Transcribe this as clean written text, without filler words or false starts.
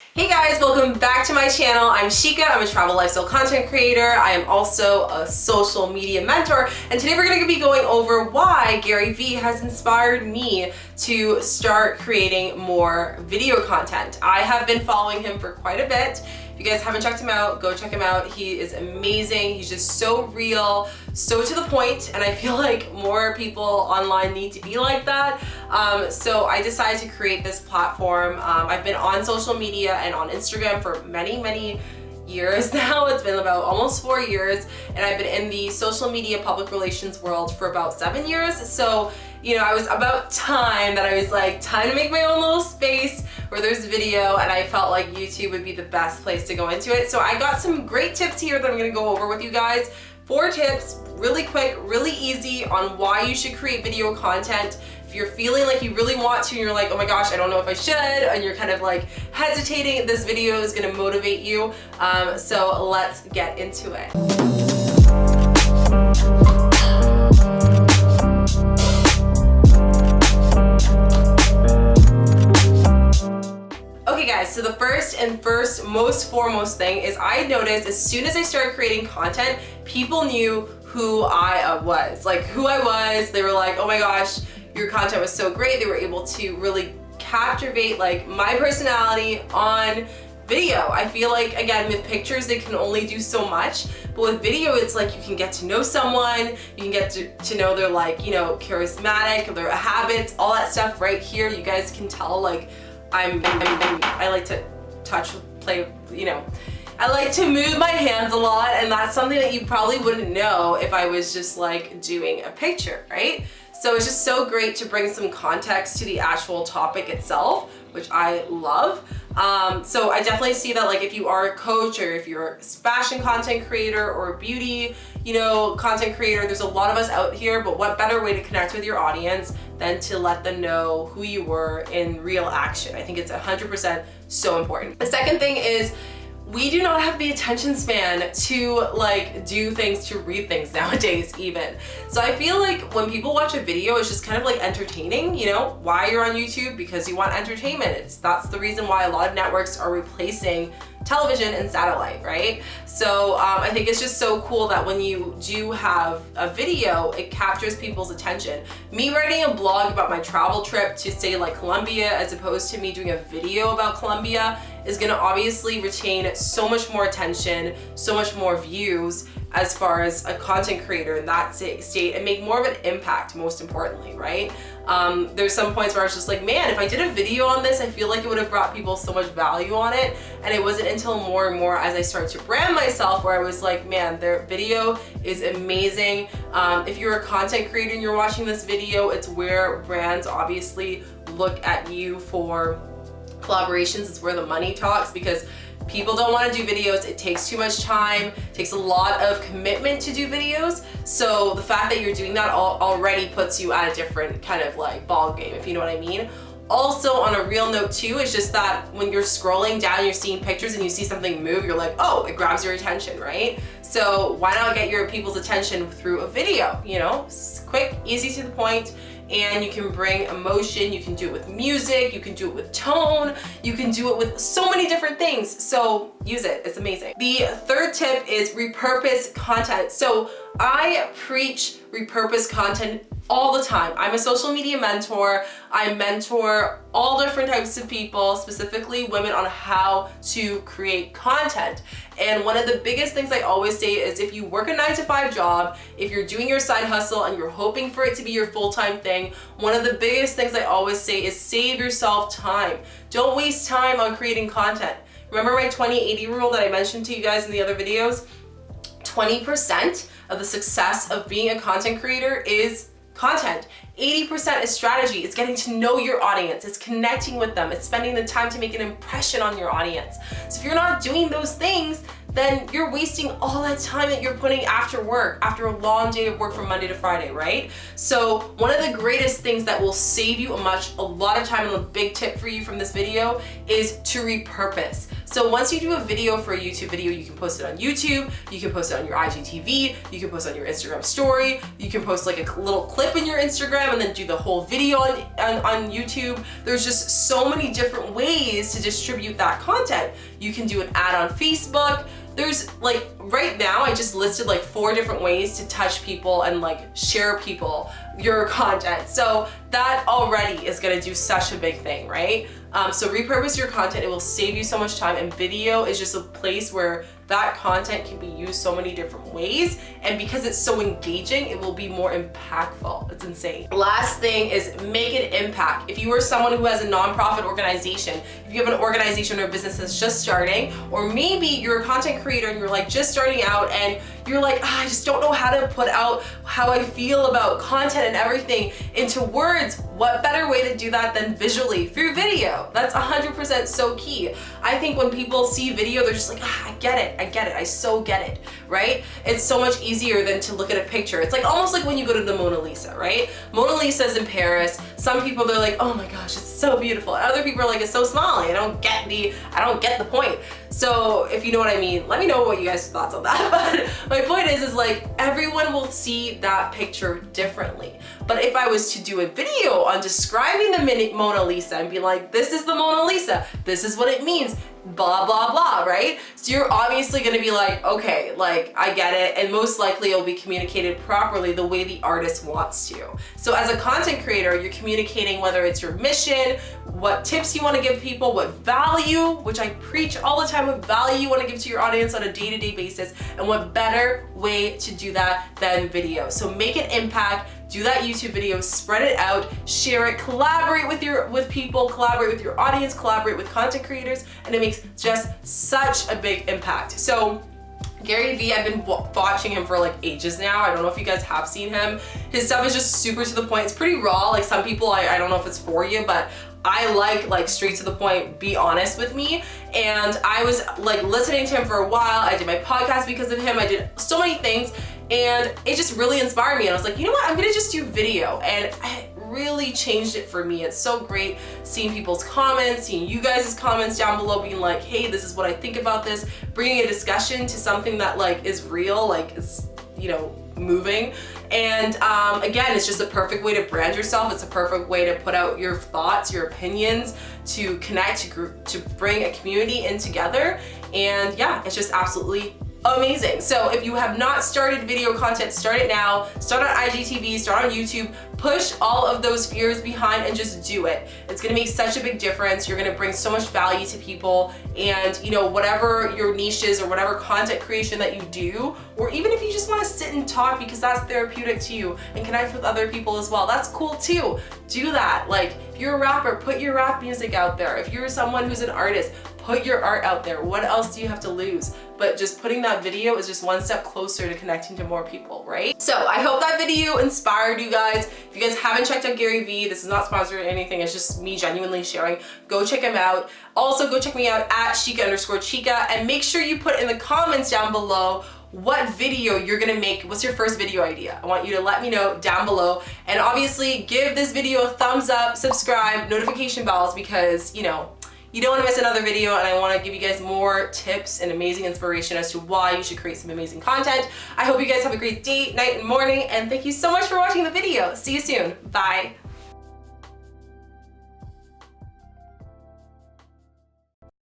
Hey guys, welcome back to my channel. I'm Shika, I'm a travel lifestyle content creator. I am also a social media mentor, and today we're going to be going over why Gary Vee has inspired me to start creating more video content. I have been following him for quite a bit. If you guys haven't checked him out, go check him out. He is amazing. He's just so real, so to the point, and I feel like more people online need to be like that. So I decided to create this platform. I've been on social media and on Instagram for many years now. It's been about almost 4 years, and I've been in the social media public relations world for about 7 years. So, you know, I was about time that I was like, time to make my own little space where there's video, and I felt like YouTube would be the best place to go into it. So I got some great tips here that I'm gonna go over with you guys. 4 tips, really quick, really easy, on why you should create video content. If you're feeling like you really want to and you're like, oh my gosh, I don't know if I should, and you're kind of like hesitating, this video is gonna motivate you. So let's get into it. Okay guys, so the first most foremost thing is I noticed as soon as I started creating content, people knew who I was. Like who I was, they were like, oh my gosh, your content was so great. They were able to really captivate like my personality on video. I feel like, again, with pictures, they can only do so much, but with video, it's like you can get to know someone, you can get to know their like, you know, charismatic, their habits, all that stuff right here. You guys can tell like I like to touch, play, you know, I like to move my hands a lot, and that's something that you probably wouldn't know if I was just like doing a picture, right? So it's just so great to bring some context to the actual topic itself, which I love. So I definitely see that like if you are a coach or if you're a fashion content creator or a beauty, you know, content creator, there's a lot of us out here, but what better way to connect with your audience than to let them know who you were in real action? I think it's 100% so important. The second thing is, we do not have the attention span to like do things, to read things nowadays even. So I feel like when people watch a video, it's just kind of like entertaining, you know, why you're on YouTube, because you want entertainment. That's the reason why a lot of networks are replacing television and satellite, right? So I think it's just so cool that when you do have a video, it captures people's attention. Me writing a blog about my travel trip to say like Colombia, as opposed to me doing a video about Colombia, is gonna obviously retain so much more attention, so much more views as far as a content creator in that state, and make more of an impact, most importantly, right? There's some points where I was just like, man, if I did a video on this, I feel like it would have brought people so much value on it. And it wasn't until more and more as I started to brand myself where I was like, man, their video is amazing. If you're a content creator and you're watching this video, it's where brands obviously look at you for collaborations. It's where the money talks, because people don't want to do videos. It takes too much time, it takes a lot of commitment to do videos. So the fact that you're doing that already puts you at a different kind of like ball game, if you know what I mean. Also, on a real note too, it's just that when you're scrolling down, you're seeing pictures and you see something move, you're like, oh, it grabs your attention, right? So why not get your people's attention through a video, you know? Quick, easy, to the point, and you can bring emotion. You can do it with music, you can do it with tone, you can do it with so many different things. So use it, it's amazing. The third tip is repurpose content. So I preach repurpose content all the time. I'm a social media mentor. I mentor all different types of people, specifically women, on how to create content. And one of the biggest things I always say is, if you work a 9-to-5 job, if you're doing your side hustle and you're hoping for it to be your full-time thing, one of the biggest things I always say is save yourself time. Don't waste time on creating content. Remember my 20-80 rule that I mentioned to you guys in the other videos? 20% of the success of being a content creator is content. 80% is strategy. It's getting to know your audience. It's connecting with them. It's spending the time to make an impression on your audience. So if you're not doing those things, then you're wasting all that time that you're putting after work, after a long day of work from Monday to Friday, right? So one of the greatest things that will save you a lot of time, and a big tip for you from this video, is to repurpose. So once you do a video for a YouTube video, you can post it on YouTube, you can post it on your IGTV, you can post it on your Instagram story, you can post like a little clip in your Instagram and then do the whole video on YouTube. There's just so many different ways to distribute that content. You can do an ad on Facebook. There's like, right now I just listed like 4 different ways to touch people and like share people your content. So that already is gonna do such a big thing, right? So repurpose your content. It will save you so much time, and video is just a place where that content can be used so many different ways, and because it's so engaging, it will be more impactful. It's insane. Last thing is make an impact. If you are someone who has a nonprofit organization, if you have an organization or business that's just starting, or maybe you're a content creator and you're like just starting out and you're like, I just don't know how to put out how I feel about content and everything into words. What better way to do that than visually through video? That's 100% so key. I think when people see video, they're just like, I get it, I so get it, right? It's so much easier than to look at a picture. It's like almost like when you go to the Mona Lisa, right? Mona Lisa's in Paris. Some people, they're like, oh my gosh, it's so beautiful. And other people are like, it's so small. I don't get the point. So if you know what I mean, let me know what you guys' thoughts on that. But my point is like everyone will see that picture differently. But if I was to do a video on describing the Mona Lisa and be like, this is the Mona Lisa, this is what it means, blah, blah, blah, right? So you're obviously gonna be like, okay, like I get it, and most likely it'll be communicated properly the way the artist wants to. So as a content creator, you're communicating whether it's your mission, what tips you wanna give people, what value, which I preach all the time, what value you wanna give to your audience on a day-to-day basis, and what better way to do that than video. So make an impact, do that YouTube video, spread it out, share it, collaborate with people, collaborate with your audience, collaborate with content creators, and it makes just such a big impact. So Gary Vee, I've been watching him for like ages now. I don't know if you guys have seen him. His stuff is just super to the point. It's pretty raw. Like some people, I don't know if it's for you, but I like straight to the point, be honest with me. And I was like listening to him for a while. I did my podcast because of him. I did so many things, and it just really inspired me. And I was like, you know what? I'm gonna just do video. And it really changed it for me. It's so great seeing people's comments, seeing you guys' comments down below being like, hey, this is what I think about this, bringing a discussion to something that like is real, like it's, you know, moving. And again, it's just a perfect way to brand yourself. It's a perfect way to put out your thoughts, your opinions, to connect, to bring a community in together. And yeah, it's just absolutely amazing. So if you have not started video content, start it now. Start on IGTV, start on YouTube, push all of those fears behind and just do it. It's gonna make such a big difference. You're gonna bring so much value to people, and you know, whatever your niche is or whatever content creation that you do, or even if you just wanna sit and talk because that's therapeutic to you and connect with other people as well, that's cool too. Do that. Like if you're a rapper, put your rap music out there. If you're someone who's an artist, put your art out there. What else do you have to lose? But just putting that video is just one step closer to connecting to more people, right? So I hope that video inspired you guys. If you guys haven't checked out Gary Vee, this is not sponsored or anything, it's just me genuinely sharing. Go check him out. Also go check me out at Chica_Chica, and make sure you put in the comments down below what video you're gonna make. What's your first video idea? I want you to let me know down below, and obviously give this video a thumbs up, subscribe, notification bells, because you know, you don't want to miss another video, and I want to give you guys more tips and amazing inspiration as to why you should create some amazing content. I hope you guys have a great day, night, and morning, and thank you so much for watching the video. See you soon. Bye.